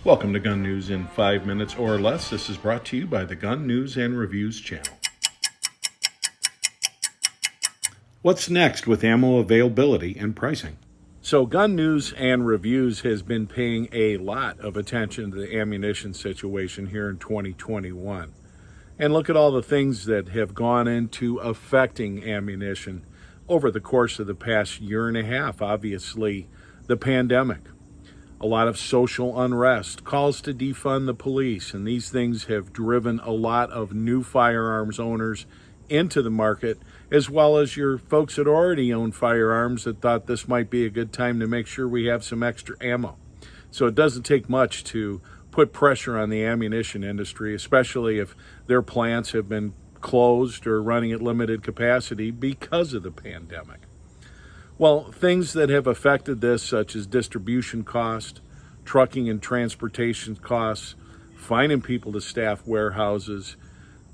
Welcome to Gun News in 5 minutes or less. This is brought to you by the Gun News and Reviews channel. What's next with ammo availability and pricing? So Gun News and Reviews has been paying a lot of attention to the ammunition situation here in 2021. And look at all the things that have gone into affecting ammunition over the course of the past year and a half. Obviously, the pandemic, a lot of social unrest, calls to defund the police, and these things have driven a lot of new firearms owners into the market, as well as your folks that already own firearms that thought this might be a good time to make sure we have some extra ammo. So it doesn't take much to put pressure on the ammunition industry, especially if their plants have been closed or running at limited capacity because of the pandemic. Well, things that have affected this, such as distribution cost, trucking and transportation costs, finding people to staff warehouses,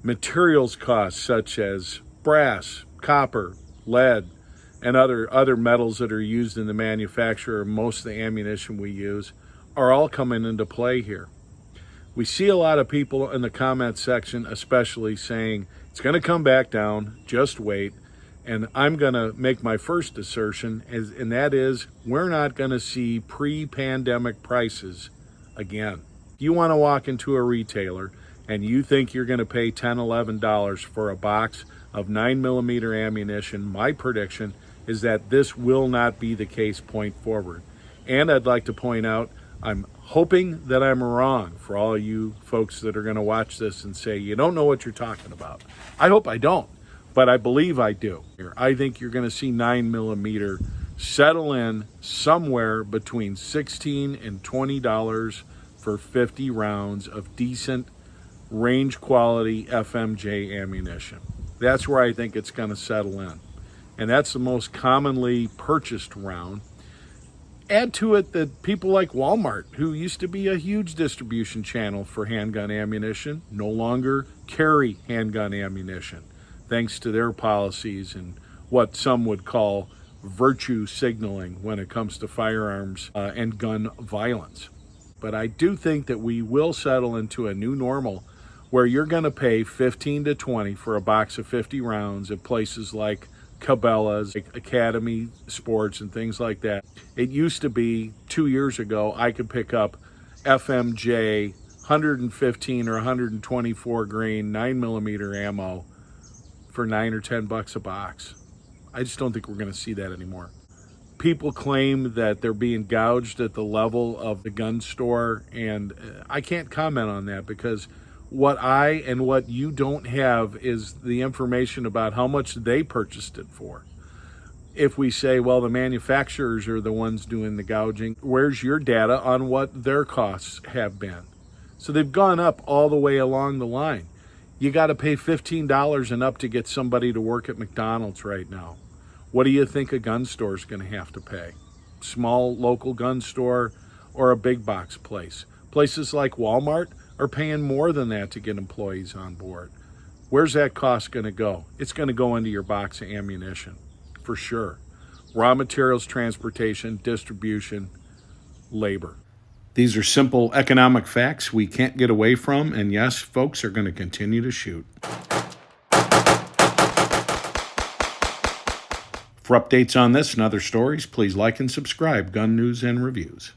materials costs such as brass, copper, lead, and other metals that are used in the manufacture of most of the ammunition we use are all coming into play here. We see a lot of people in the comment section especially saying it's going to come back down, just wait. And I'm going to make my first assertion, and that is we're not going to see pre-pandemic prices again. If you want to walk into a retailer and you think you're going to pay $10, $11 for a box of 9mm ammunition, my prediction is that this will not be the case point forward. And I'd like to point out, I'm hoping that I'm wrong for all of you folks that are going to watch this and say, you don't know what you're talking about. I hope I don't. But I believe I do. I think you're going to see 9mm settle in somewhere between $16 and $20 for 50 rounds of decent range quality FMJ ammunition. That's where I think it's going to settle in. And that's the most commonly purchased round. Add to it that people like Walmart, who used to be a huge distribution channel for handgun ammunition, no longer carry handgun ammunition, thanks to their policies and what some would call virtue signaling when it comes to firearms and gun violence. But I do think that we will settle into a new normal where you're going to pay $15 to $20 for a box of 50 rounds at places like Cabela's, Academy Sports, and things like that. It used to be 2 years ago, I could pick up FMJ 115 or 124 grain 9mm ammo for $9 or $10 a box. I just don't think we're going to see that anymore. People claim that they're being gouged at the level of the gun store, and I can't comment on that because what I and what you don't have is the information about how much they purchased it for. If we say, well, the manufacturers are the ones doing the gouging, where's your data on what their costs have been? So they've gone up all the way along the line. You got to pay $15 and up to get somebody to work at McDonald's right now. What do you think a gun store is going to have to pay? Small local gun store or a big box place? Places like Walmart are paying more than that to get employees on board. Where's that cost going to go? It's going to go into your box of ammunition, for sure. Raw materials, transportation, distribution, labor. These are simple economic facts we can't get away from, and yes, folks are going to continue to shoot. For updates on this and other stories, please like and subscribe Gun News and Reviews.